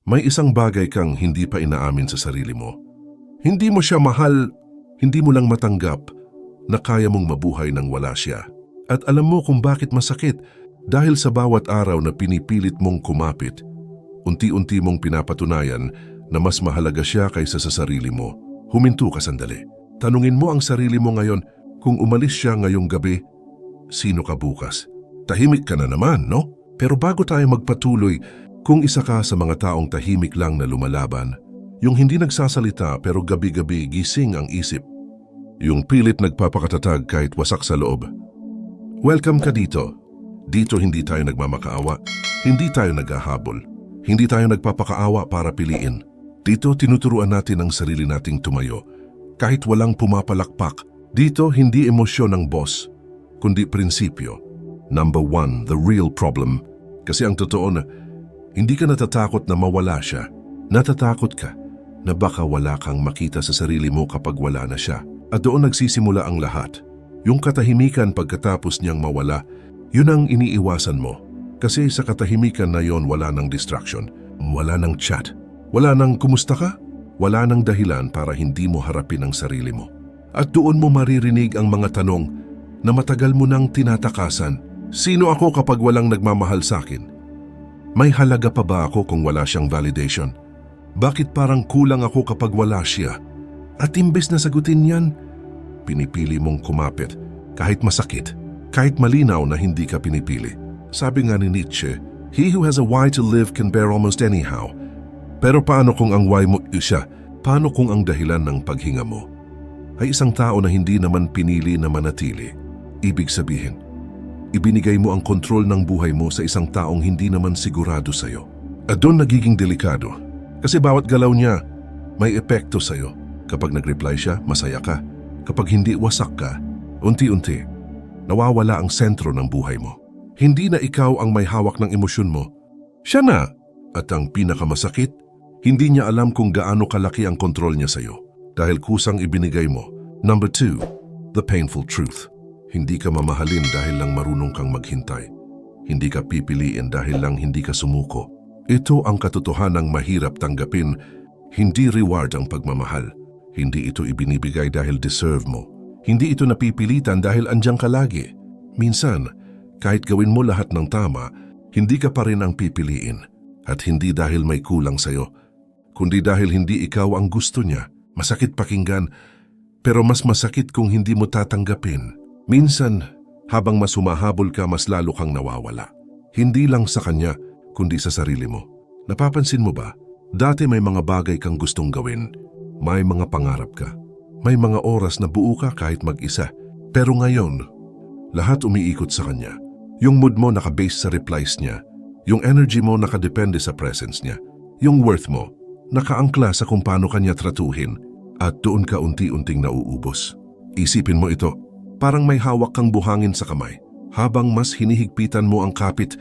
May isang bagay kang hindi pa inaamin sa sarili mo. Hindi mo siya mahal, hindi mo lang matanggap na kaya mong mabuhay nang wala siya. At alam mo kung bakit masakit dahil sa bawat araw na pinipilit mong kumapit, unti-unti mong pinapatunayan na mas mahalaga siya kaysa sa sarili mo. Huminto ka sandali. Tanungin mo ang sarili mo ngayon, kung umalis siya ngayong gabi, sino ka bukas? Tahimik ka na naman, no? Pero bago tayo magpatuloy, kung isa ka sa mga taong tahimik lang na lumalaban, yung hindi nagsasalita pero gabi-gabi gising ang isip, yung pilit nagpapakatatag kahit wasak sa loob, welcome ka dito. Dito hindi tayo nagmamakaawa, hindi tayo naghahabol, hindi tayo nagpapakaawa para piliin. Dito tinuturuan natin ang sarili nating tumayo, kahit walang pumapalakpak. Dito hindi emosyon ang boss, kundi prinsipyo. Number 1, the real problem. Kasi ang totoo na, hindi ka natatakot na mawala siya. Natatakot ka na baka wala kang makita sa sarili mo kapag wala na siya. At doon nagsisimula ang lahat. Yung katahimikan pagkatapos niyang mawala, yun ang iniiwasan mo. Kasi sa katahimikan na yon wala ng distraction, wala ng chat, wala ng kumusta ka, wala ng dahilan para hindi mo harapin ang sarili mo. At doon mo maririnig ang mga tanong na matagal mo nang tinatakasan. Sino ako kapag walang nagmamahal sa akin? May halaga pa ba ako kung wala siyang validation? Bakit parang kulang ako kapag wala siya? At imbes na sagutin yan, pinipili mong kumapit kahit masakit, kahit malinaw na hindi ka pinipili. Sabi nga ni Nietzsche, he who has a why to live can bear almost anyhow. Pero paano kung ang why mo siya? Paano kung ang dahilan ng paghinga mo ay isang tao na hindi naman pinili na manatili? Ibig sabihin, ibinigay mo ang kontrol ng buhay mo sa isang taong hindi naman sigurado sa'yo. At doon nagiging delikado. Kasi bawat galaw niya may epekto sa'yo. Kapag nag-reply siya, masaya ka. Kapag hindi, wasak ka. Unti-unti, nawawala ang sentro ng buhay mo. Hindi na ikaw ang may hawak ng emosyon mo. Siya na. At ang pinakamasakit, hindi niya alam kung gaano kalaki ang kontrol niya sa'yo. Dahil kusang ibinigay mo. Number 2, the painful truth. Hindi ka mamahalin dahil lang marunong kang maghintay. Hindi ka pipiliin dahil lang hindi ka sumuko. Ito ang katotohanang mahirap tanggapin. Hindi reward ang pagmamahal. Hindi ito ibinibigay dahil deserve mo. Hindi ito napipilitan dahil andiyan ka lagi. Minsan, kahit gawin mo lahat ng tama, hindi ka pa rin ang pipiliin. At hindi dahil may kulang sa'yo, kundi dahil hindi ikaw ang gusto niya. Masakit pakinggan, pero mas masakit kung hindi mo tatanggapin. Minsan, habang mas humahabol ka, mas lalo kang nawawala. Hindi lang sa kanya, kundi sa sarili mo. Napapansin mo ba? Dati may mga bagay kang gustong gawin. May mga pangarap ka. May mga oras na buo ka kahit mag-isa. Pero ngayon, lahat umiikot sa kanya. Yung mood mo nakabase sa replies niya. Yung energy mo nakadepende sa presence niya. Yung worth mo, nakaangkla sa kung paano kanya tratuhin. At doon ka unti-unting nauubos. Isipin mo ito. Parang may hawak kang buhangin sa kamay. Habang mas hinihigpitan mo ang kapit,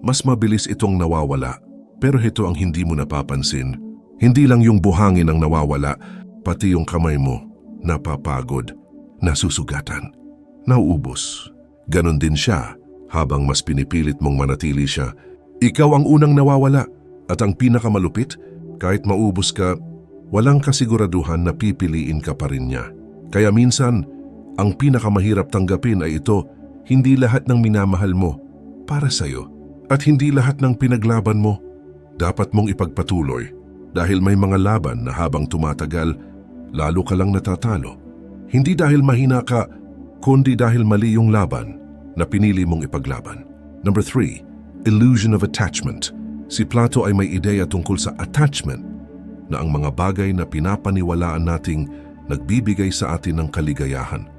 mas mabilis itong nawawala. Pero ito ang hindi mo napapansin. Hindi lang yung buhangin ang nawawala, pati yung kamay mo, napapagod, nasusugatan, nauubos. Ganon din siya, habang mas pinipilit mong manatili siya. Ikaw ang unang nawawala, at ang pinakamalupit, kahit maubos ka, walang kasiguraduhan na pipiliin ka pa rin niya. Kaya minsan, ang pinakamahirap tanggapin ay ito, hindi lahat ng minamahal mo para sa'yo. At hindi lahat ng pinaglaban mo, dapat mong ipagpatuloy. Dahil may mga laban na habang tumatagal, lalo ka lang natatalo. Hindi dahil mahina ka, kundi dahil mali yung laban na pinili mong ipaglaban. Number 3, illusion of attachment. Si Plato ay may ideya tungkol sa attachment na ang mga bagay na pinapaniwalaan nating nagbibigay sa atin ng kaligayahan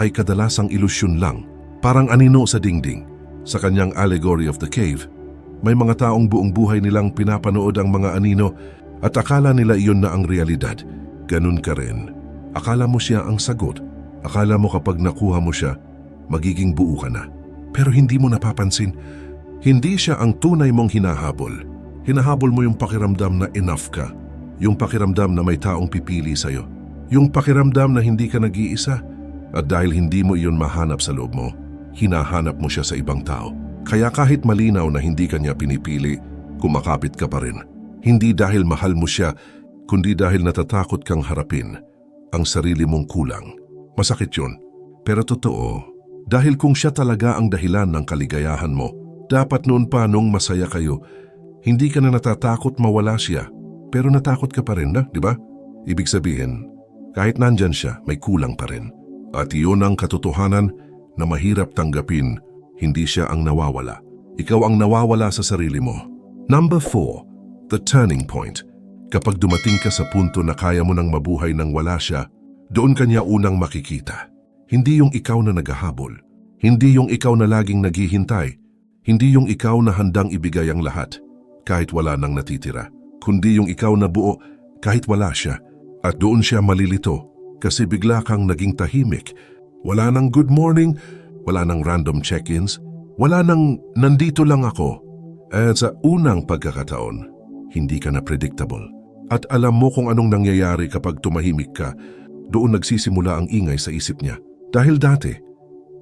ay kadalasang ilusyon lang, parang anino sa dingding. Sa kanyang Allegory of the Cave, may mga taong buong buhay nilang pinapanood ang mga anino at akala nila iyon na ang realidad. Ganun ka rin. Akala mo siya ang sagot. Akala mo kapag nakuha mo siya, magiging buo ka na. Pero hindi mo napapansin, hindi siya ang tunay mong hinahabol. Hinahabol mo yung pakiramdam na enough ka. Yung pakiramdam na may taong pipili sa'yo. Yung pakiramdam na hindi ka nag-iisa. At dahil hindi mo iyon mahanap sa loob mo, hinahanap mo siya sa ibang tao. Kaya kahit malinaw na hindi kanya pinipili, kumakapit ka pa rin. Hindi dahil mahal mo siya, kundi dahil natatakot kang harapin ang sarili mong kulang. Masakit yun, pero totoo. Dahil kung siya talaga ang dahilan ng kaligayahan mo, dapat noon pa nung masaya kayo, hindi ka na natatakot mawala siya, pero natakot ka pa rin na, di ba? Ibig sabihin, kahit nandyan siya, may kulang pa rin. At iyon ang katotohanan na mahirap tanggapin, hindi siya ang nawawala. Ikaw ang nawawala sa sarili mo. Number 4, the turning point. Kapag dumating ka sa punto na kaya mo nang mabuhay nang wala siya, doon kanya unang makikita. Hindi yung ikaw na naghahabol, hindi yung ikaw na laging naghihintay, hindi yung ikaw na handang ibigay ang lahat, kahit wala nang natitira, kundi yung ikaw na buo kahit wala siya. At doon siya malilito kasi bigla kang naging tahimik. Wala nang good morning, wala nang random check-ins, wala nang nandito lang ako. At sa unang pagkakataon, hindi ka na predictable. At alam mo kung anong nangyayari kapag tumahimik ka, doon nagsisimula ang ingay sa isip niya. Dahil dati,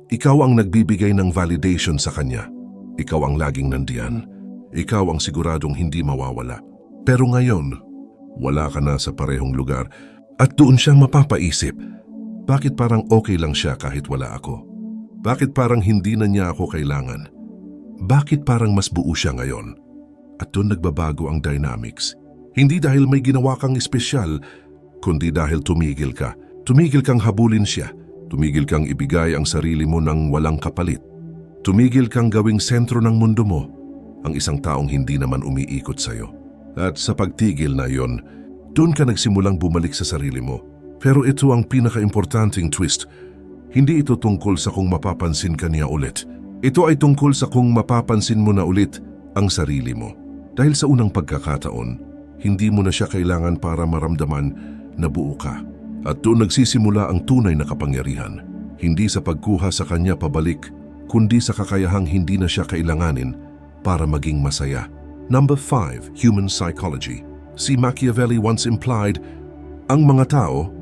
ikaw ang nagbibigay ng validation sa kanya. Ikaw ang laging nandiyan. Ikaw ang siguradong hindi mawawala. Pero ngayon, wala ka na sa parehong lugar at doon siya mapapaisip, bakit parang okay lang siya kahit wala ako? Bakit parang hindi na niya ako kailangan? Bakit parang mas buo siya ngayon? At doon nagbabago ang dynamics. Hindi dahil may ginawa kang espesyal, kundi dahil tumigil ka. Tumigil kang habulin siya. Tumigil kang ibigay ang sarili mo ng walang kapalit. Tumigil kang gawing sentro ng mundo mo, ang isang taong hindi naman umiikot sa'yo. At sa pagtigil na yon, doon ka nagsimulang bumalik sa sarili mo. Pero ito ang pinaka-importanting twist. Hindi ito tungkol sa kung mapapansin ka niya ulit. Ito ay tungkol sa kung mapapansin mo na ulit ang sarili mo. Dahil sa unang pagkakataon, hindi mo na siya kailangan para maramdaman na buo ka. At doon nagsisimula ang tunay na kapangyarihan. Hindi sa pagkuha sa kanya pabalik, kundi sa kakayahang hindi na siya kailanganin para maging masaya. Number 5, human psychology. Si Machiavelli once implied, ang mga tao,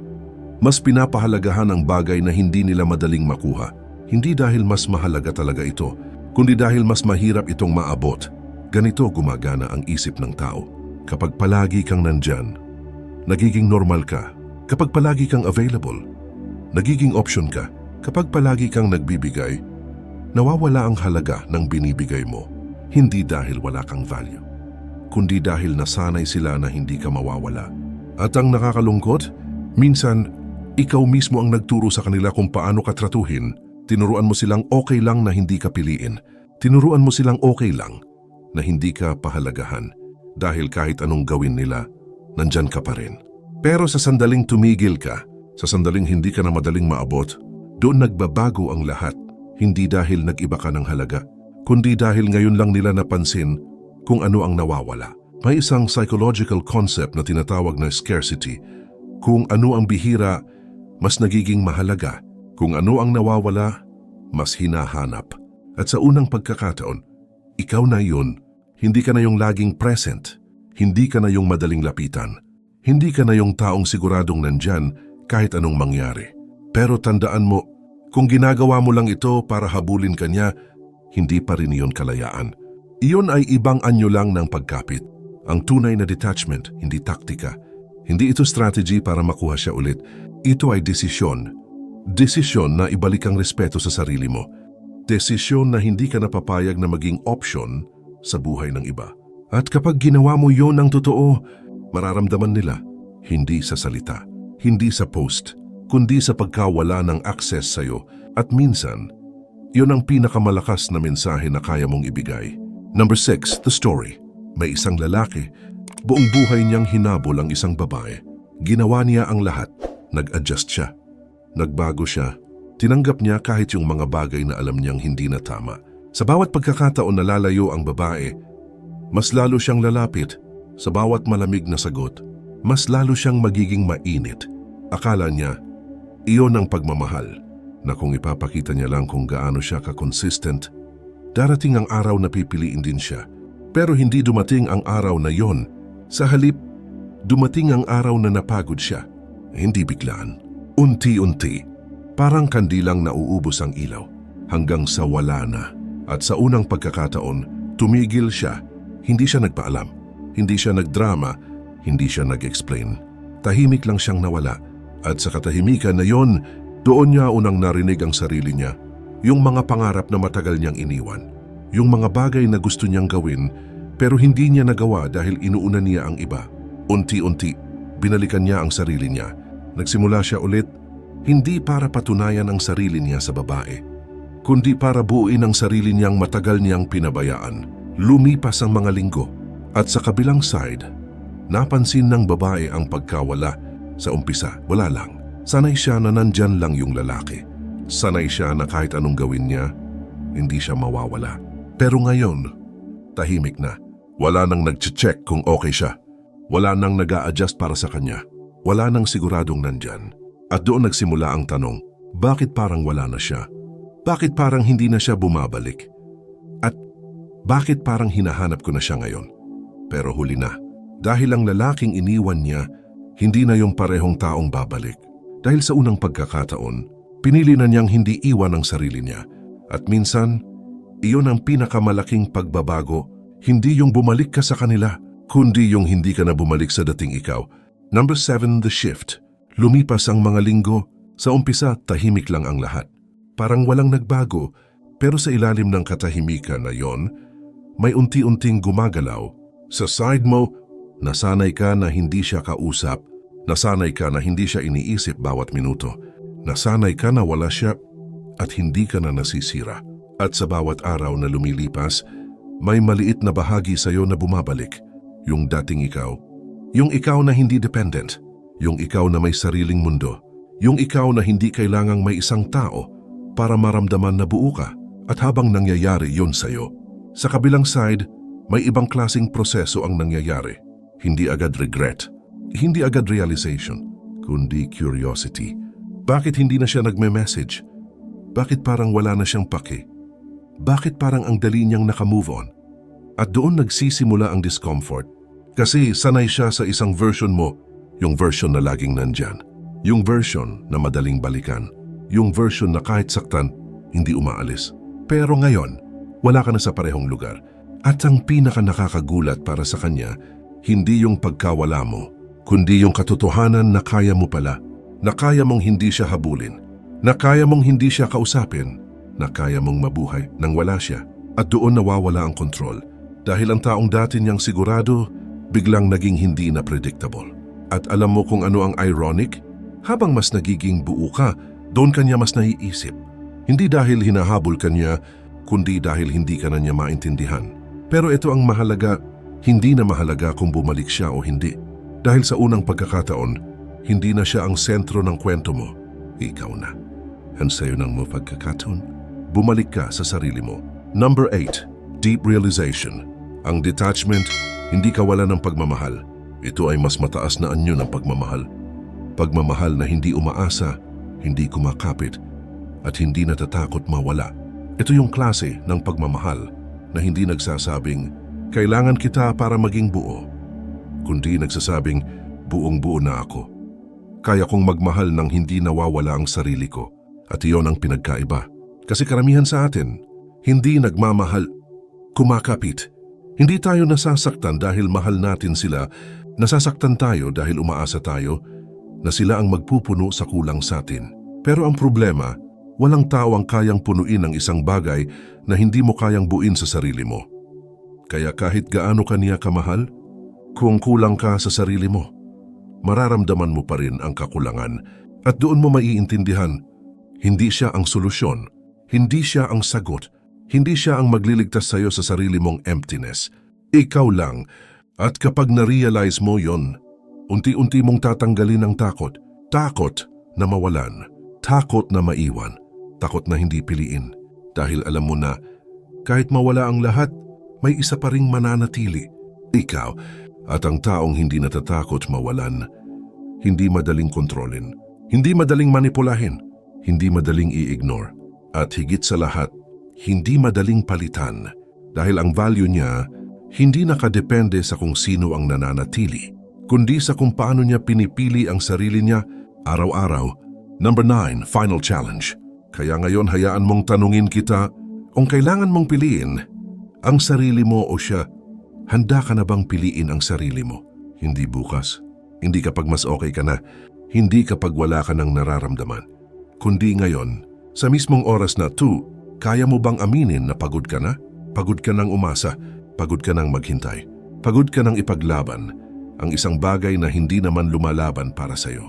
mas pinapahalagahan ang bagay na hindi nila madaling makuha. Hindi dahil mas mahalaga talaga ito, kundi dahil mas mahirap itong maabot. Ganito gumagana ang isip ng tao. Kapag palagi kang nandyan, nagiging normal ka. Kapag palagi kang available, nagiging option ka. Kapag palagi kang nagbibigay, nawawala ang halaga ng binibigay mo. Hindi dahil wala kang value, kundi dahil nasanay sila na hindi ka mawawala. At ang nakakalungkot, minsan, ikaw mismo ang nagturo sa kanila kung paano ka tratuhin. Tinuruan mo silang okay lang na hindi ka piliin. Tinuruan mo silang okay lang na hindi ka pahalagahan. Dahil kahit anong gawin nila, nandyan ka pa rin. Pero sa sandaling tumigil ka, sa sandaling hindi ka na madaling maabot, doon nagbabago ang lahat. Hindi dahil nag-iba ka ng halaga, kundi dahil ngayon lang nila napansin kung ano ang nawawala. May isang psychological concept na tinatawag na scarcity. Kung ano ang bihira, mas nagiging mahalaga. Kung ano ang nawawala, mas hinahanap. At sa unang pagkakataon, ikaw na yun. Hindi ka na yung laging present. Hindi ka na yung madaling lapitan. Hindi ka na yung taong siguradong nandyan kahit anong mangyari. Pero tandaan mo, kung ginagawa mo lang ito para habulin ka niya, hindi pa rin iyon kalayaan. Iyon ay ibang anyo lang ng pagkapit. Ang tunay na detachment, hindi taktika. Hindi ito strategy para makuha siya ulit. Ito ay desisyon. Desisyon na ibalik ang respeto sa sarili mo. Desisyon na hindi ka napapayag na maging option sa buhay ng iba. At kapag ginawa mo yon ng totoo, mararamdaman nila, hindi sa salita, hindi sa post, kundi sa pagkawala ng access sa'yo. At minsan, yun ang pinakamalakas na mensahe na kaya mong ibigay. Number 6, the story. May isang lalaki, buong buhay niyang hinabol ang isang babae. Ginawa niya ang lahat. Nag-adjust siya. Nagbago siya. Tinanggap niya kahit yung mga bagay na alam niyang hindi na tama. Sa bawat pagkakataon na lalayo ang babae, mas lalo siyang lalapit. Sa bawat malamig na sagot, mas lalo siyang magiging mainit. Akala niya, iyon ang pagmamahal, na kung ipapakita niya lang kung gaano siya ka-consistent, darating ang araw na pipiliin din siya. Pero hindi dumating ang araw na yon. Sa halip, dumating ang araw na napagod siya. Hindi biglaan. Unti-unti, parang kandilang nauubos ang ilaw, hanggang sa wala na. At sa unang pagkakataon, tumigil siya. Hindi siya nagpaalam. Hindi siya nagdrama, hindi siya nag-explain. Tahimik lang siyang nawala. At sa katahimikan na yon, doon niya unang narinig ang sarili niya. Yung mga pangarap na matagal niyang iniwan. Yung mga bagay na gusto niyang gawin pero hindi niya nagawa dahil inuuna niya ang iba. Unti-unti, binalikan niya ang sarili niya. Nagsimula siya ulit, hindi para patunayan ang sarili niya sa babae, kundi para buuin ang sarili niyang matagal niyang pinabayaan. Lumipas ang mga linggo at sa kabilang side, napansin ng babae ang pagkawala. Sa umpisa, wala lang. Sanay siya na nandyan lang yung lalaki. Sanay siya na kahit anong gawin niya, hindi siya mawawala. Pero ngayon, tahimik na. Wala nang nag-check kung okay siya. Wala nang nag-a-adjust para sa kanya. Wala nang siguradong nandyan. At doon nagsimula ang tanong, bakit parang wala na siya? Bakit parang hindi na siya bumabalik? At bakit parang hinahanap ko na siya ngayon? Pero huli na. Dahil ang lalaking iniwan niya, hindi na yung parehong taong babalik. Dahil sa unang pagkakataon, pinili na niyang hindi iwan ang sarili niya. At minsan, iyon ang pinakamalaking pagbabago, hindi yung bumalik ka sa kanila, kundi yung hindi ka na bumalik sa dating ikaw. Number 7, the shift. Lumipas ang mga linggo, sa umpisa tahimik lang ang lahat. Parang walang nagbago, pero sa ilalim ng katahimikan na yon, may unti-unting gumagalaw. Sa side mo, nasanay ka na hindi siya kausap, nasanay ka na hindi siya iniisip bawat minuto, nasanay ka na wala siya at hindi ka na nasisira. At sa bawat araw na lumilipas, may maliit na bahagi sa'yo na bumabalik. Yung dating ikaw. Yung ikaw na hindi dependent. Yung ikaw na may sariling mundo. Yung ikaw na hindi kailangang may isang tao para maramdaman na buo ka. At habang nangyayari yun sa'yo, sa kabilang side, may ibang klaseng proseso ang nangyayari. Hindi agad regret. Hindi agad realization. Kundi curiosity. Bakit hindi na siya nagme-message? Bakit parang wala na siyang pake? Bakit parang ang dali niyang nakamove on? At doon nagsisimula ang discomfort. Kasi sanay siya sa isang version mo, yung version na laging nandyan. Yung version na madaling balikan. Yung version na kahit saktan, hindi umaalis. Pero ngayon, wala ka na sa parehong lugar. At ang pinaka nakakagulat para sa kanya, hindi yung pagkawala mo, kundi yung katotohanan na kaya mo pala, na kaya mong hindi siya habulin, na kaya mong hindi siya kausapin, na kaya mong mabuhay nang wala siya. At doon nawawala ang kontrol dahil ang taong dati niyang sigurado biglang naging hindi na predictable. At alam mo kung ano ang ironic? Habang mas nagiging buo ka, doon kanya mas naiisip. Hindi dahil hinahabol ka niya, kundi dahil hindi ka na niya maintindihan. Pero ito ang mahalaga, hindi na mahalaga kung bumalik siya o hindi. Dahil sa unang pagkakataon, hindi na siya ang sentro ng kwento mo. Ikaw na. And sa'yo nang mo pagkakataon, bumalik ka sa sarili mo. Number 8, deep realization. Ang detachment, hindi kawalan ng pagmamahal. Ito ay mas mataas na anyo ng pagmamahal. Pagmamahal na hindi umaasa, hindi kumakapit, at hindi natatakot mawala. Ito yung klase ng pagmamahal na hindi nagsasabing, kailangan kita para maging buo, kundi nagsasabing, buong-buo na ako. Kaya kong magmahal nang hindi nawawala ang sarili ko. At iyon ang pinagkaiba. Kasi karamihan sa atin, hindi nagmamahal, kumakapit. Hindi tayo nasasaktan dahil mahal natin sila, nasasaktan tayo dahil umaasa tayo na sila ang magpupuno sa kulang sa atin. Pero ang problema, walang tao ang kayang punuin ang isang bagay na hindi mo kayang buuin sa sarili mo. Kaya kahit gaano ka niya kamahal, kung kulang ka sa sarili mo, mararamdaman mo pa rin ang kakulangan at doon mo maiintindihan, hindi siya ang solusyon, hindi siya ang sagot, hindi siya ang magliligtas sa iyo sa sarili mong emptiness. Ikaw lang. At kapag na-realize mo yon, unti-unti mong tatanggalin ang takot. Takot na mawalan, takot na maiwan, takot na hindi piliin. Dahil alam mo na, kahit mawala ang lahat, may isa pa ring mananatili. Ikaw. At ang taong hindi natatakot mawalan, hindi madaling kontrolin, hindi madaling manipulahin, hindi madaling i-ignore, at higit sa lahat, hindi madaling palitan dahil ang value niya hindi nakadepende sa kung sino ang nananatili, kundi sa kung paano niya pinipili ang sarili niya araw-araw. Number 9, final challenge. Kaya ngayon hayaan mong tanungin kita kung kailangan mong piliin ang sarili mo o siya. Handa ka na bang piliin ang sarili mo? Hindi bukas, hindi kapag mas okay ka na, hindi kapag wala ka nang nararamdaman. Kundi ngayon, sa mismong oras na to, kaya mo bang aminin na pagod ka na? Pagod ka nang umasa, pagod ka nang maghintay, pagod ka nang ipaglaban ang isang bagay na hindi naman lumalaban para sa'yo.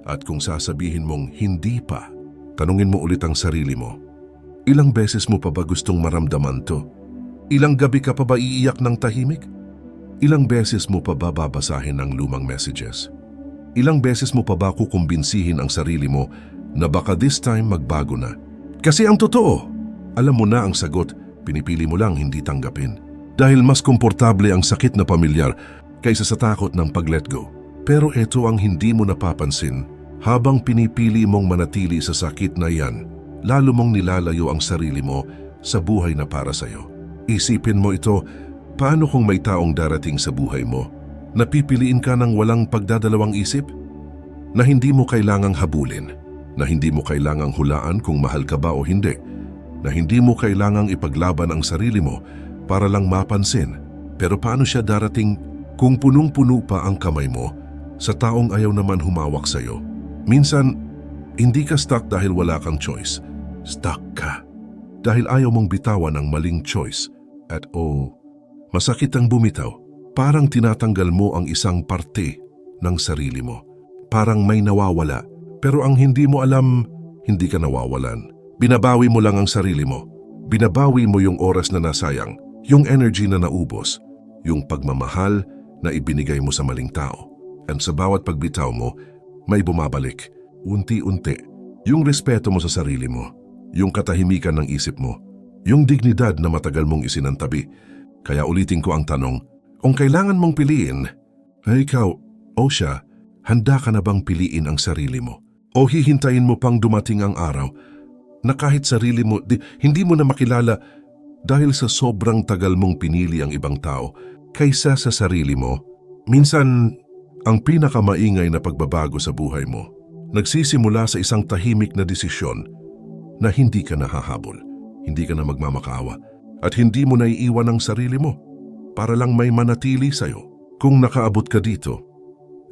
At kung sasabihin mong hindi pa, tanungin mo ulit ang sarili mo. Ilang beses mo pa ba gustong maramdaman to? Ilang gabi ka pa ba iiyak ng tahimik? Ilang beses mo pa ba babasahin ang lumang messages? Ilang beses mo pa ba kukumbinsihin ang sarili mo na baka this time magbago na? Kasi ang totoo, alam mo na ang sagot, pinipili mo lang hindi tanggapin. Dahil mas komportable ang sakit na pamilyar kaysa sa takot ng pag-let go. Pero ito ang hindi mo napapansin. Habang pinipili mong manatili sa sakit na yan, lalo mong nilalayo ang sarili mo sa buhay na para sa'yo. Isipin mo ito, paano kung may taong darating sa buhay mo? Napipiliin ka ng walang pagdadalawang isip? Na hindi mo kailangang habulin, na hindi mo kailangang hulaan kung mahal ka ba o hindi, na hindi mo kailangang ipaglaban ang sarili mo para lang mapansin. Pero paano siya darating kung punong-puno pa ang kamay mo sa taong ayaw naman humawak sa'yo? Minsan, hindi ka stuck dahil wala kang choice. Stuck ka dahil ayaw mong bitawan ang maling choice. At masakit ang bumitaw. Parang tinatanggal mo ang isang parte ng sarili mo. Parang may nawawala. Pero ang hindi mo alam, hindi ka nawawalan. Binabawi mo lang ang sarili mo. Binabawi mo yung oras na nasayang, yung energy na naubos, yung pagmamahal na ibinigay mo sa maling tao. And sa bawat pagbitaw mo, may bumabalik, unti-unti, yung respeto mo sa sarili mo, yung katahimikan ng isip mo, yung dignidad na matagal mong isinantabi. Kaya ulitin ko ang tanong, kung kailangan mong piliin, ay ikaw o siya, handa ka na bang piliin ang sarili mo? O hihintayin mo pang dumating ang araw na kahit sarili mo, hindi mo na makilala dahil sa sobrang tagal mong pinili ang ibang tao kaysa sa sarili mo? Minsan, ang pinakamaingay na pagbabago sa buhay mo, nagsisimula sa isang tahimik na desisyon na hindi ka nahahabol, hindi ka na magmamakaawa, at hindi mo naiiwan ang sarili mo para lang may manatili sa'yo. Kung nakaabot ka dito,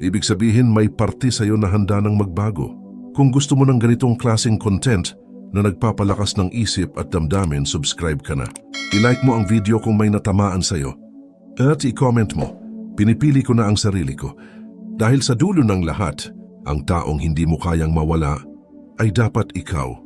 ibig sabihin may parte sa'yo na handa ng magbago. Kung gusto mo ng ganitong klaseng content na nagpapalakas ng isip at damdamin, subscribe ka na. I-like mo ang video kung may natamaan sa'yo. At i-comment mo, pinipili ko na ang sarili ko. Dahil sa dulo ng lahat, ang taong hindi mo kayang mawala ay dapat ikaw.